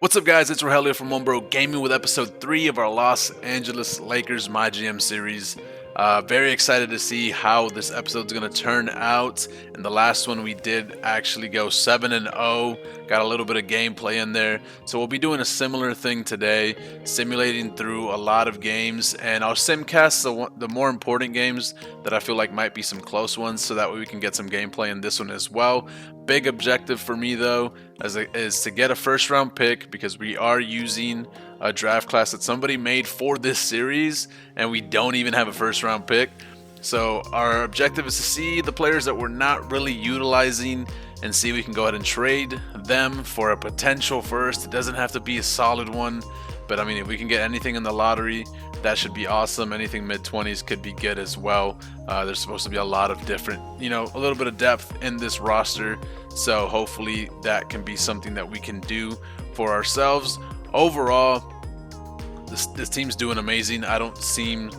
What's up, guys? It's Rogelio from One Bro Gaming with episode 3 of our Los Angeles Lakers MyGM series. Very excited to see how this episode's going to turn out. In the last one, we did actually go 7-0, got a little bit of gameplay in there. So we'll be doing a similar thing today, simulating through a lot of games, and I'll simcast the more important games that I feel like might be some close ones, so that way we can get some gameplay in this one as well. Big objective for me though is to get a first round pick, because we are using a draft class that somebody made for this series and we don't even have a first round pick. So our objective is to see the players that we're not really utilizing and see if we can go ahead and trade them for a potential first. It doesn't have to be a solid one, but I mean, if we can get anything in the lottery, that should be awesome. Anything mid-20s could be good as well. There's supposed to be a lot of different, a little bit of depth in this roster. So hopefully that can be something that we can do for ourselves. Overall, this team's doing amazing. I don't seem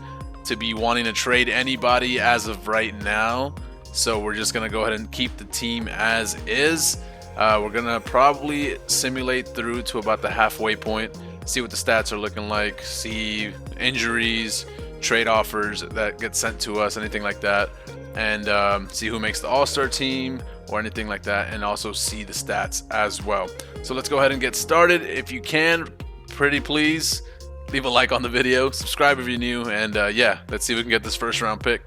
to be wanting to trade anybody as of right now. So we're just going to go ahead and keep the team as is. We're going to probably simulate through to about the halfway point, see what the stats are looking like, see injuries, trade offers that get sent to us, anything like that, and see who makes the all-star team or anything like that, and also see the stats as well. So let's go ahead and get started. If you can, pretty please leave a like on the video, subscribe if you're new, and yeah, let's see if we can get this first round pick.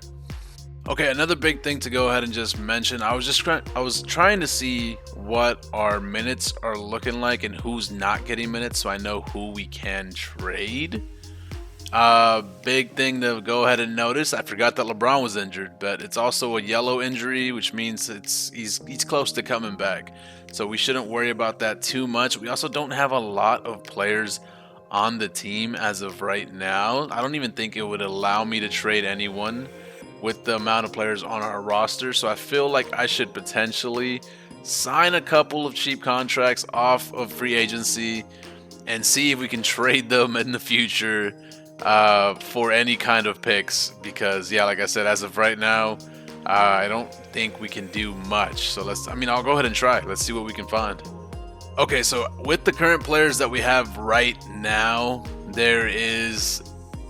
Okay, another big thing to go ahead and just mention, I was trying to see what our minutes are looking like and who's not getting minutes, so I know who we can trade. Big thing to go ahead and notice, I forgot that LeBron was injured, but it's also a yellow injury, which means he's close to coming back. So we shouldn't worry about that too much. We also don't have a lot of players on the team as of right now. I don't even think it would allow me to trade anyone with the amount of players on our roster. So I feel like I should potentially sign a couple of cheap contracts off of free agency and see if we can trade them in the future for any kind of picks, because yeah, like I said, as of right now, I don't think we can do much. So I'll go ahead and try. Let's see what we can find. Okay, so with the current players that we have right now, there is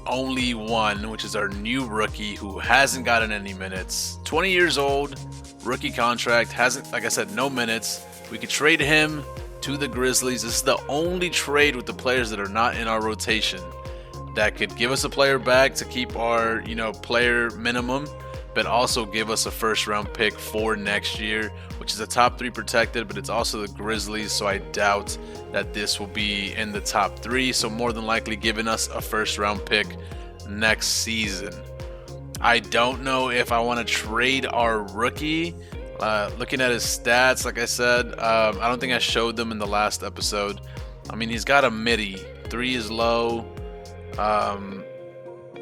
only one, which is our new rookie who hasn't gotten any minutes. 20 years old, rookie contract, hasn't, like I said, no minutes. We could trade him to the Grizzlies. This is the only trade with the players that are not in our rotation that could give us a player back to keep our, player minimum, but also give us a first round pick for next year, which is a top 3 protected, but it's also the Grizzlies, so I doubt that this will be in the top 3, so more than likely giving us a first round pick next season. I don't know if I want to trade our rookie. Looking at his stats, like I said, I don't think I showed them in the last episode. I mean, he's got a midi, 3 is low.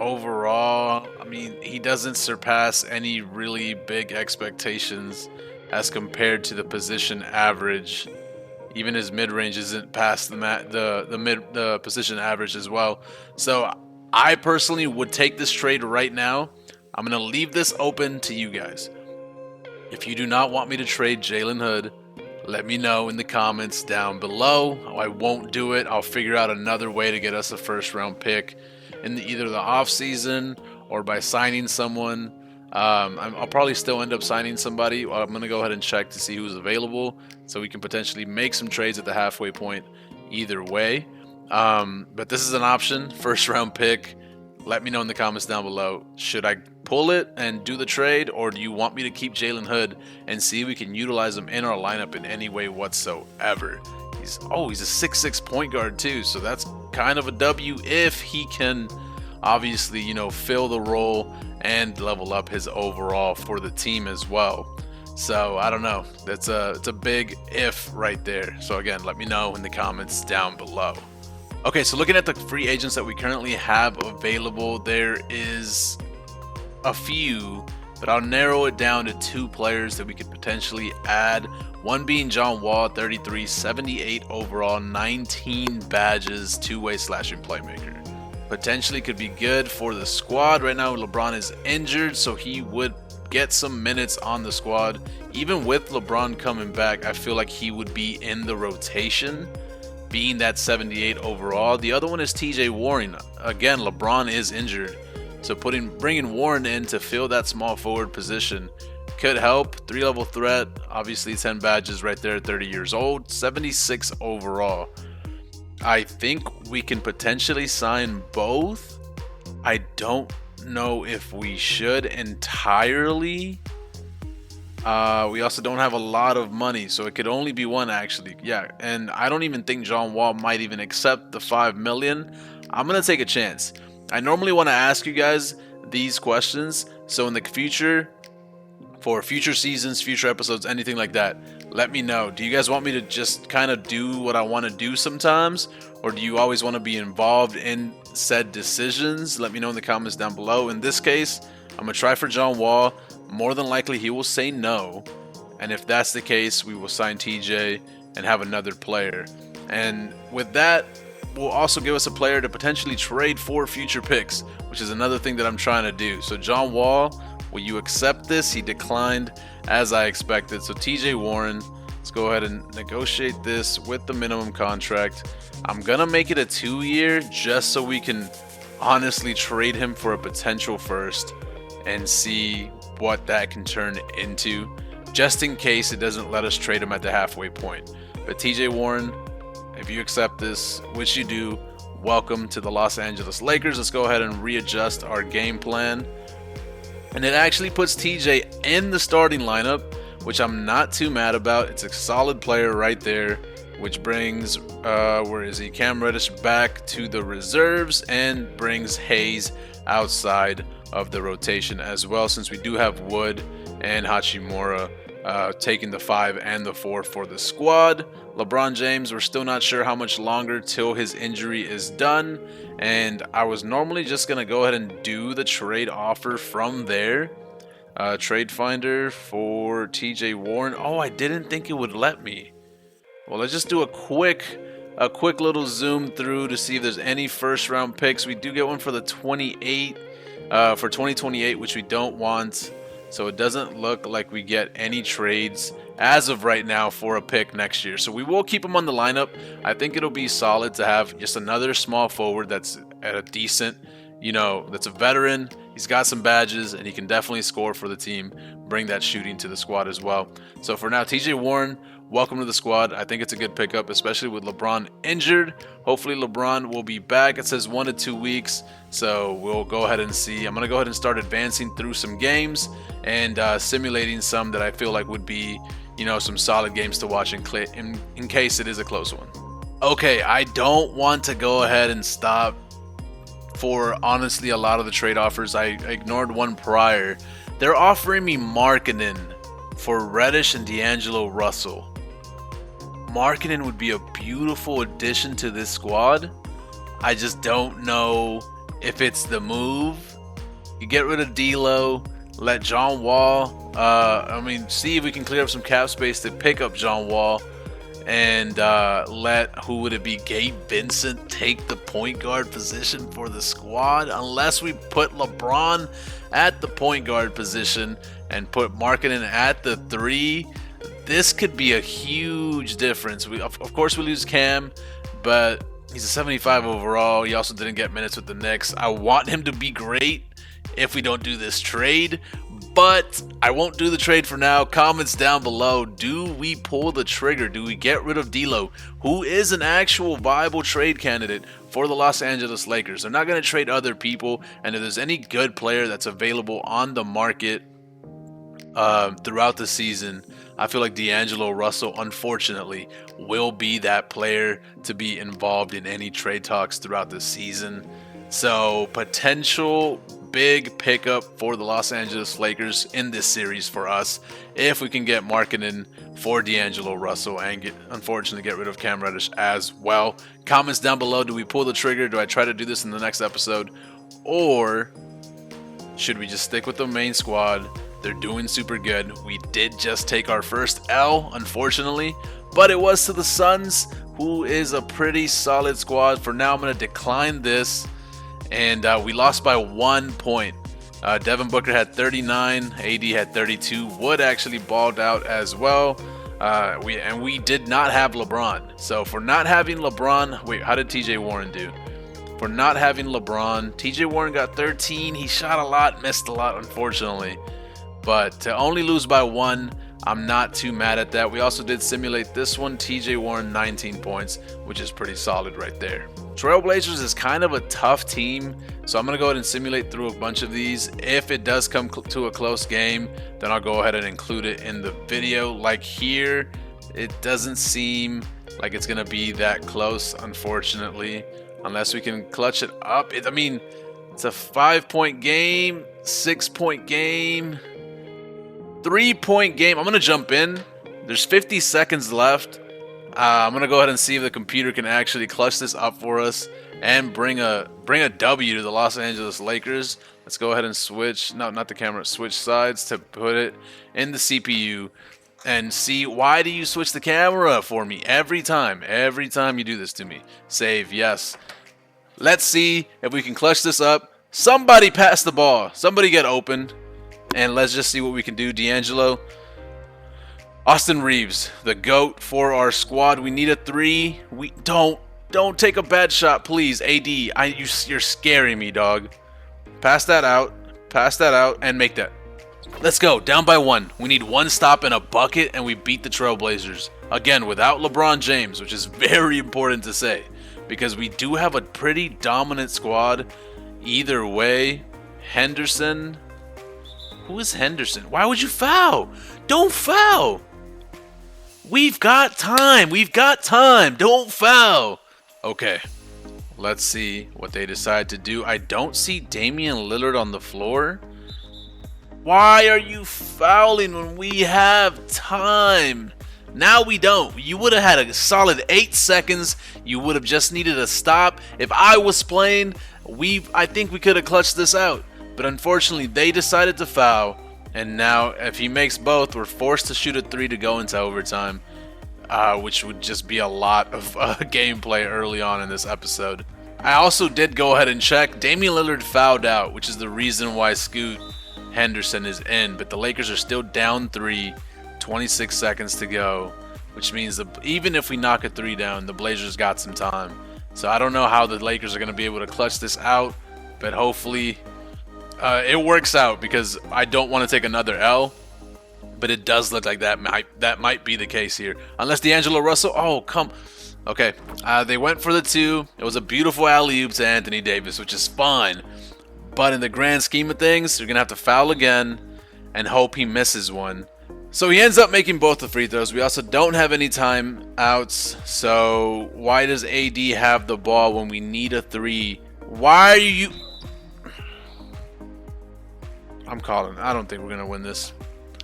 Overall, I mean, he doesn't surpass any really big expectations as compared to the position average. Even his mid-range isn't past the position average as well. So I personally would take this trade right now. I'm going to leave this open to you guys. If you do not want me to trade Jalen Hood, let me know in the comments down below. I won't do it. I'll figure out another way to get us a first round pick in either the off season or by signing someone. I'll probably still end up signing somebody. I'm going to go ahead and check to see who's available so we can potentially make some trades at the halfway point either way. But this is an option, first round pick. Let me know in the comments down below. Should I pull it and do the trade, or do you want me to keep Jalen Hood and see if we can utilize him in our lineup in any way whatsoever? He's a 6'6" point guard too, so that's kind of a W if he can obviously, fill the role and level up his overall for the team as well. So I don't know. It's a big if right there. So again, let me know in the comments down below. Okay, so looking at the free agents that we currently have available, there is a few, but I'll narrow it down to 2 players that we could potentially add. One being John Wall, 33, 78 overall, 19 badges, 2-way slashing playmaker. Potentially could be good for the squad. Right now LeBron is injured, so he would get some minutes on the squad. Even with LeBron coming back, I feel like he would be in the rotation. being that 78 overall. The other one is TJ Warren. Again, LeBron is injured, so bringing Warren in to fill that small forward position could help. 3-level threat, obviously 10 badges right there, 30 years old, 76 overall. I think we can potentially sign both. I don't know if we should entirely. We also don't have a lot of money, so it could only be one actually. Yeah, and I don't even think John Wall might even accept the $5 million. I'm gonna take a chance. I normally want to ask you guys these questions, so in the future, for future seasons, future episodes, anything like that, let me know. Do you guys want me to just kind of do what I want to do sometimes, or do you always want to be involved in said decisions? Let me know in the comments down below. In this case, I'm gonna try for John Wall. More than likely he will say no, and if that's the case, we will sign TJ and have another player. And with that, will also give us a player to potentially trade for future picks, which is another thing that I'm trying to do. So John Wall, will you accept this? He declined, as I expected. So TJ Warren, let's go ahead and negotiate this with the minimum contract. I'm gonna make it a 2-year just so we can honestly trade him for a potential first and see what that can turn into, just in case it doesn't let us trade him at the halfway point. But TJ Warren, if you accept this, which you do, welcome to the Los Angeles Lakers. Let's go ahead and readjust our game plan. And it actually puts TJ in the starting lineup, which I'm not too mad about. It's a solid player right there, which brings, where is he? Cam Reddish back to the reserves and brings Hayes outside of the rotation as well, since we do have Wood and Hachimura taking the 5 and the 4 for the squad. LeBron James, we're still not sure how much longer till his injury is done, and I was normally just gonna go ahead and do the trade offer from there. Trade finder for TJ Warren. Oh, I didn't think it would let me. Well, let's just do a quick little zoom through to see if there's any first round picks. We do get one for the 28 for 2028, which we don't want, so it doesn't look like we get any trades as of right now for a pick next year. So we will keep him on the lineup. I think it'll be solid to have just another small forward that's at a decent, that's a veteran. He's got some badges and he can definitely score for the team, bring that shooting to the squad as well. So for now, TJ Warren, welcome to the squad. I think it's a good pickup, especially with LeBron injured. Hopefully LeBron will be back. It says 1 to 2 weeks, so we'll go ahead and see. I'm going to go ahead and start advancing through some games and simulating some that I feel like would be, some solid games to watch in case it is a close one. Okay, I don't want to go ahead and stop for honestly a lot of the trade offers. I ignored one prior. They're offering me Markkanen for Reddish and D'Angelo Russell. Markkanen would be a beautiful addition to this squad. I just don't know if it's the move. You get rid of D'Lo, let John Wall, see if we can clear up some cap space to pick up John Wall, and let, who would it be, Gabe Vincent take the point guard position for the squad, unless we put LeBron at the point guard position and put Markkanen at the 3. This could be a huge difference. Of course we lose Cam, but he's a 75 overall. He also didn't get minutes with the Knicks. I want him to be great if we don't do this trade, but I won't do the trade for now. Comments down below. Do we pull the trigger? Do we get rid of D'Lo, who is an actual viable trade candidate for the Los Angeles Lakers? They're not going to trade other people, and if there's any good player that's available on the market throughout the season, I feel like D'Angelo Russell, unfortunately, will be that player to be involved in any trade talks throughout the season. So, potential big pickup for the Los Angeles Lakers in this series for us, if we can get Markkanen for D'Angelo Russell and unfortunately get rid of Cam Reddish as well. Comments down below. Do we pull the trigger? Do I try to do this in the next episode? Or should we just stick with the main squad? They're doing super good. We did just take our first L, unfortunately, but it was to the Suns, who is a pretty solid squad. For now, I'm going to decline this, and we lost by 1 point. Devin Booker had 39, AD had 32. Wood actually balled out as well. We did not have LeBron. So for not having LeBron, wait, how did TJ Warren do? For not having LeBron, TJ Warren got 13. He shot a lot, missed a lot, unfortunately. But to only lose by 1, I'm not too mad at that. We also did simulate this one. TJ Warren 19 points, which is pretty solid right there. Trailblazers is kind of a tough team, so I'm going to go ahead and simulate through a bunch of these. If it does come to a close game, then I'll go ahead and include it in the video. Like here, it doesn't seem like it's going to be that close, unfortunately, unless we can clutch it up. I mean, it's a 5-point game, 6-point game, 3-point game. I'm going to jump in. There's 50 seconds left. I'm going to go ahead and see if the computer can actually clutch this up for us and bring a W to the Los Angeles Lakers. Let's go ahead and switch, no, not the camera, switch sides to put it in the CPU and see. Why do you switch the camera for me every time? Every time you do this to me. Save, yes. Let's see if we can clutch this up. Somebody pass the ball. Somebody get open. And let's just see what we can do. D'Angelo. Austin Reeves, the GOAT for our squad. We need a 3. We don't take a bad shot, please. AD, you're scaring me, dog. Pass that out, and make that. Let's go, down by 1. We need 1 stop and a bucket, and we beat the Trailblazers. Again, without LeBron James, which is very important to say, because we do have a pretty dominant squad. Either way, Henderson. Who is Henderson? Why would you foul? Don't foul. We've got time. Don't foul. Okay. Let's see what they decide to do. I don't see Damian Lillard on the floor. Why are you fouling when we have time? Now we don't. You would have had a solid 8 seconds. You would have just needed a stop. If I was playing, I think we could have clutched this out. But unfortunately, they decided to foul. And now, if he makes both, we're forced to shoot a 3 to go into overtime, which would just be a lot of gameplay early on in this episode. I also did go ahead and check. Damian Lillard fouled out, which is the reason why Scoot Henderson is in. But the Lakers are still down 3, 26 seconds to go, which means even if we knock a 3 down, the Blazers got some time. So I don't know how the Lakers are going to be able to clutch this out, but hopefully it works out, because I don't want to take another L, but it does look like that might be the case here. Unless D'Angelo Russell, oh, come. Okay, they went for the 2. It was a beautiful alley-oop to Anthony Davis, which is fine. But in the grand scheme of things, you're going to have to foul again and hope he misses one. So he ends up making both the free throws. We also don't have any timeouts. So why does AD have the ball when we need a 3? Why are you... I'm calling. I don't think we're going to win this.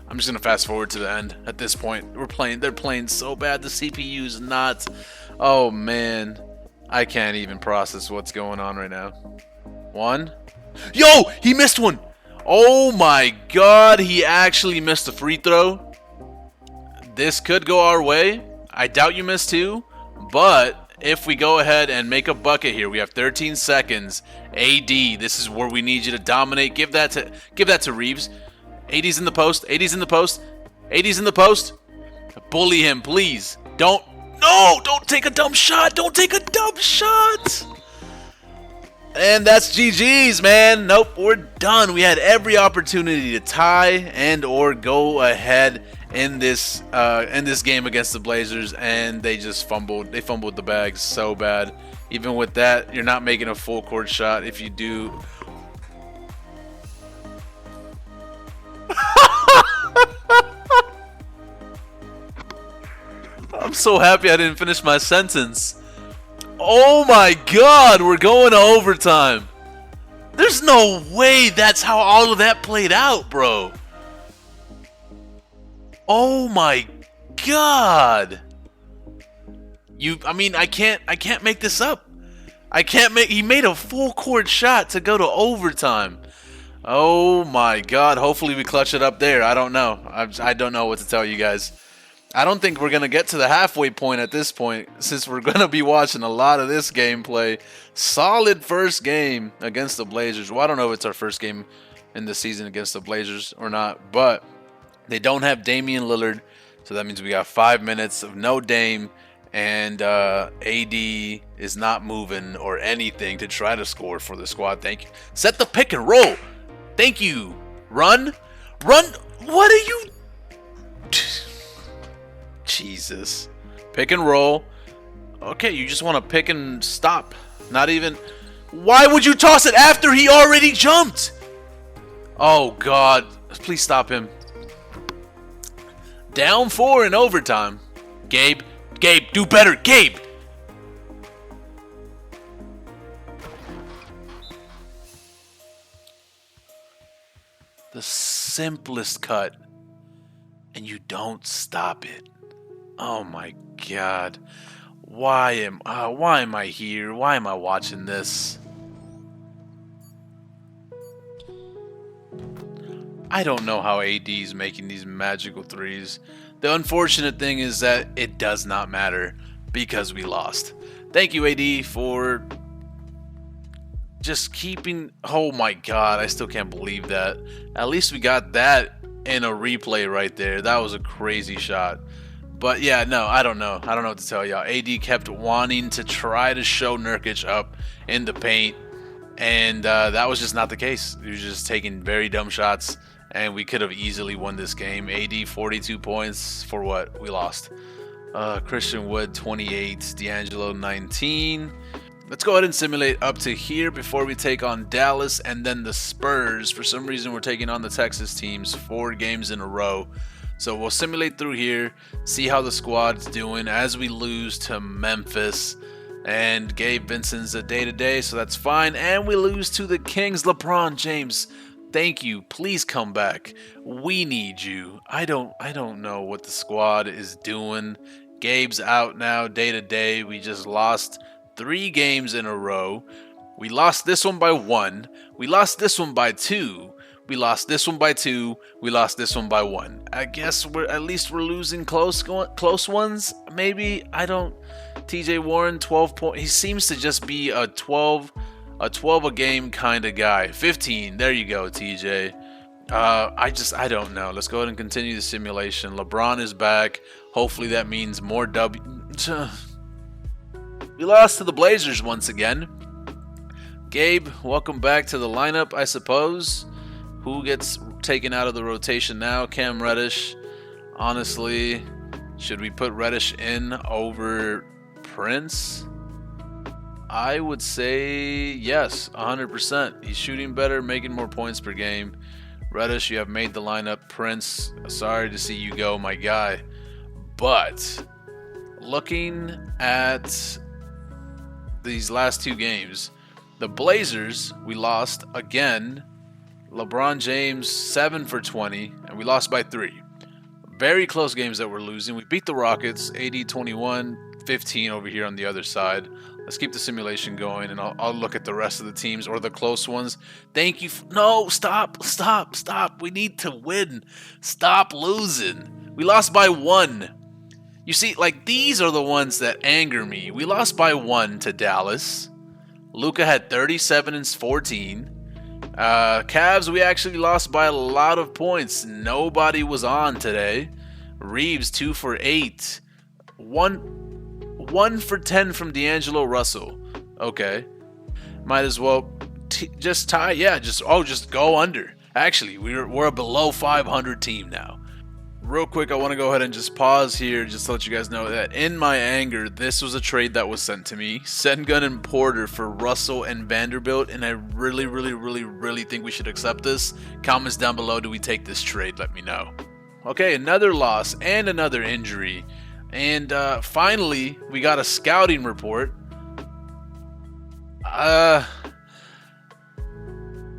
I'm just going to fast forward to the end at this point. They're playing so bad. The CPU's not. Oh, man. I can't even process what's going on right now. 1. Yo, he missed one. Oh, my God. He actually missed a free throw. This could go our way. I doubt you missed 2. But if we go ahead and make a bucket here, we have 13 seconds. AD, this is where we need you to dominate. Give that to Reeves. AD's in the post. AD's in the post. AD's in the post. Bully him, please. Don't take a dumb shot. Don't take a dumb shot. And that's GG's, man. Nope, we're done. We had every opportunity to tie and or go ahead in this game against the Blazers, and they just fumbled. They fumbled the bag so bad. Even with that, you're not making a full court shot. If you do, I'm so happy I didn't finish my sentence. Oh my God, we're going to overtime. There's no way that's how all of that played out, bro. Oh my God. I can't make this up. He made a full court shot to go to overtime. Oh my God. Hopefully we clutch it up there. I don't know. I don't know what to tell you guys. I don't think we're going to get to the halfway point at this point, since we're going to be watching a lot of this gameplay. Solid first game against the Blazers. Well, I don't know if it's our first game in the season against the Blazers or not, but they don't have Damian Lillard, So that means we got 5 minutes of no Dame, and AD is not moving or anything to try to score for the squad. Thank you. Set the pick and roll. Thank you. Run. Run. What are you? Jesus. Pick and roll. Okay, you just want to pick and stop. Not even. Why would you toss it after he already jumped? Oh, God. Please stop him. Down 4 in overtime. Gabe. Gabe, do better. Gabe. The simplest cut. And you don't stop it. Oh, my God. Why am I here? Why am I watching this? I don't know how AD is making these magical threes. The unfortunate thing is that it does not matter because we lost. Thank you, AD, for just keeping... Oh my God, I still can't believe that. At least we got that in a replay right there. That was a crazy shot. But yeah, no, I don't know. I don't know what to tell y'all. AD kept wanting to try to show Nurkic up in the paint, and that was just not the case. He was just taking very dumb shots, and we could have easily won this game. AD 42 points for what? We lost. Christian Wood 28, D'Angelo 19. Let's go ahead and simulate up to here before we take on Dallas and then the Spurs. For some reason, we're taking on the Texas teams 4 games in a row. So we'll simulate through here, see how the squad's doing as we lose to Memphis. And Gabe Vincent's a day-to-day, so that's fine. And we lose to the Kings. LeBron James, thank you. Please come back. We need you. I don't know what the squad is doing. Gabe's out now, day-to-day. We just lost 3 games in a row. We lost this one by 1. We lost this one by 2. We lost this one by 2. We lost this one by 1. I guess we're losing close ones. Maybe. I don't. TJ Warren 12 points. He seems to just be a 12 a game kind of guy. 15. There you go, TJ. I don't know. Let's go ahead and continue the simulation. LeBron is back. Hopefully that means more W. We lost to the Blazers once again. Gabe, welcome back to the lineup, I suppose. Who gets taken out of the rotation now? Cam Reddish. Honestly, should we put Reddish in over Prince? I would say yes, 100%. He's shooting better, making more points per game. Reddish, you have made the lineup. Prince, sorry to see you go, my guy. But looking at these last 2 games, the Blazers, we lost again. LeBron James 7 for 20, and we lost by 3. Very close games that we're losing. We beat the Rockets, AD 21, 15 over here on the other side. Let's keep the simulation going, and I'll look at the rest of the teams or the close ones. Thank you. No, stop. We need to win. Stop losing. We lost by 1. You see, like, these are the ones that anger me. We lost by 1 to Dallas. Luka had 37 and 14. Cavs, we actually lost by a lot of points. Nobody was on today. Reeves 2 for 8. 1 for 10 from D'Angelo Russell. Okay. Might as well just tie. Yeah, just go under. Actually, we're a below 500 team now. Real quick, I want to go ahead and just pause here just to let you guys know that in my anger, this was a trade that was sent to me. Sengun and Porter for Russell and Vanderbilt, and I really think we should accept this. Comments down below, do we take this trade? Let me know. Okay, another loss and another injury. And finally, we got a scouting report.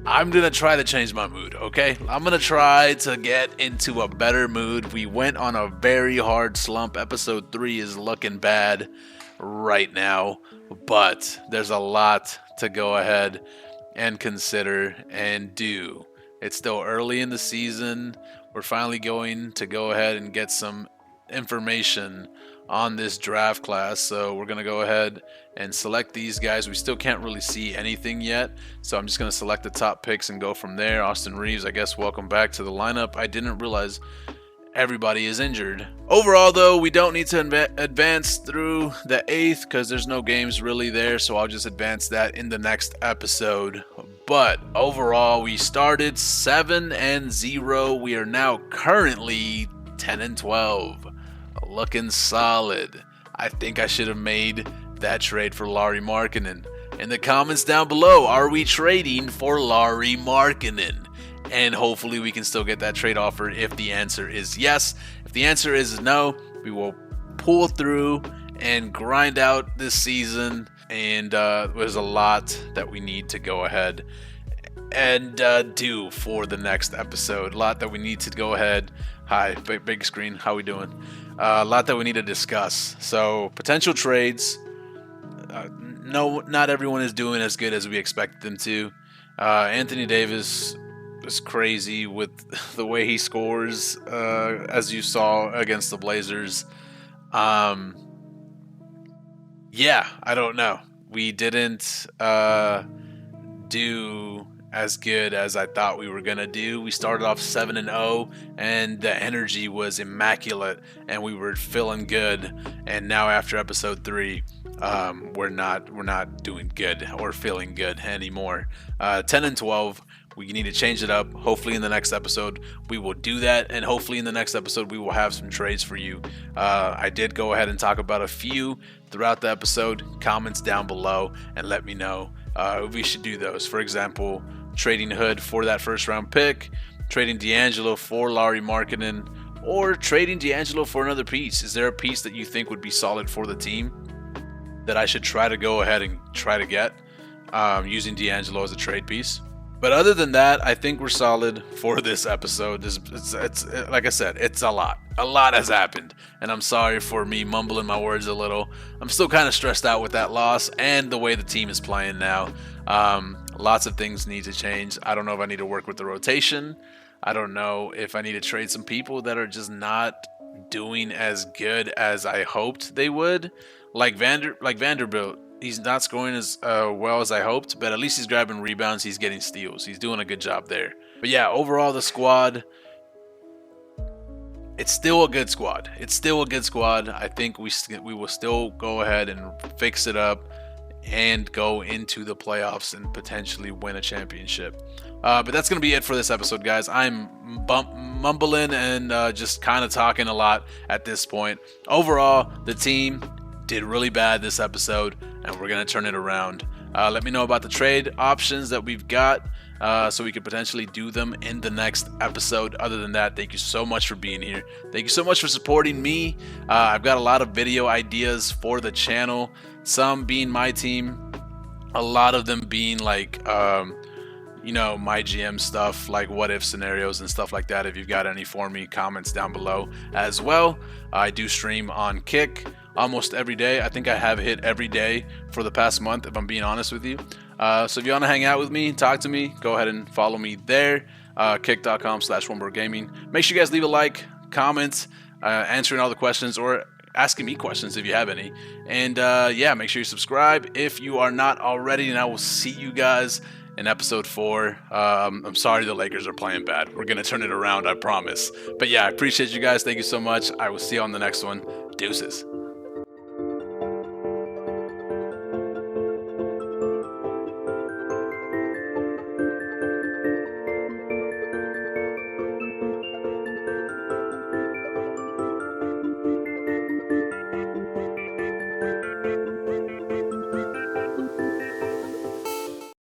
I'm going to try to change my mood, okay? I'm going to try to get into a better mood. We went on a very hard slump. Episode 3 is looking bad right now, but there's a lot to go ahead and consider and do. It's still early in the season. We're finally going to go ahead and get some information on this draft class, so we're going to go ahead and select these guys. We still can't really see anything yet, so I'm just going to select the top picks and go from there. Austin Reeves, I guess, welcome back to the lineup. I didn't realize everybody is injured. Overall, though, we don't need to advance through the 8th because there's no games really there, so I'll just advance that in the next episode. But overall, we started 7-0. We are now currently 10-12. Looking solid. I think I should have made that trade for Lauri Markkanen. In the comments down below, are we trading for Lauri Markkanen? And hopefully we can still get that trade offer if the answer is yes. If the answer is no, we will pull through and grind out this season. And there's a lot that we need to go ahead and do for the next episode. A lot that we need to go ahead. Hi, big screen. How we doing? A lot that we need to discuss. So potential trades. No, not everyone is doing as good as we expect them to. Anthony Davis is crazy with the way he scores, as you saw against the Blazers. Yeah, I don't know. We didn't do as good as I thought we were gonna do. We started off 7-0, and the energy was immaculate, and we were feeling good. And now after episode 3, we're not doing good or feeling good anymore. 10-12. We need to change it up. Hopefully in the next episode we will do that, and hopefully in the next episode we will have some trades for you. I did go ahead and talk about a few throughout the episode. Comments down below and let me know if we should do those. For example, trading Hood for that first round pick, trading D'Angelo for Lauri Markkanen, or trading D'Angelo for another piece. Is there a piece that you think would be solid for the team that I should try to go ahead and try to get using D'Angelo as a trade piece? But other than that, I think we're solid for this episode. It's like I said, it's a lot. A lot has happened, and I'm sorry for me mumbling my words a little. I'm still kind of stressed out with that loss and the way the team is playing now. Lots of things need to change. I don't know if I need to work with the rotation. I don't know if I need to trade some people that are just not doing as good as I hoped they would. Like Vanderbilt. He's not scoring as well as I hoped, but at least he's grabbing rebounds. He's getting steals. He's doing a good job there. But yeah, overall, the squad, it's still a good squad. It's still a good squad. I think we will still go ahead and fix it up and go into the playoffs and potentially win a championship. But that's going to be it for this episode, guys. I'm mumbling and just kind of talking a lot at this point. Overall, the team did really bad this episode, and we're going to turn it around. Let me know about the trade options that we've got so we could potentially do them in the next episode. Other than that, thank you so much for being here. Thank you so much for supporting me. I've got a lot of video ideas for the channel, some being my team, a lot of them being like MyGM stuff, like what if scenarios and stuff like that. If you've got any for me, comments down below as well. I do stream on Kick almost every day. I think I have hit every day for the past month, if I'm being honest with you. So if you want to hang out with me, talk to me, go ahead and follow me there. Kick.com/OneBroGaming. Make sure you guys leave a like, comment, answering all the questions, or asking me questions if you have any. And yeah, make sure you subscribe if you are not already, and I will see you guys in episode 4. I'm sorry the Lakers are playing bad. We're going to turn it around, I promise. But yeah, I appreciate you guys. Thank you so much. I will see you on the next one. Deuces.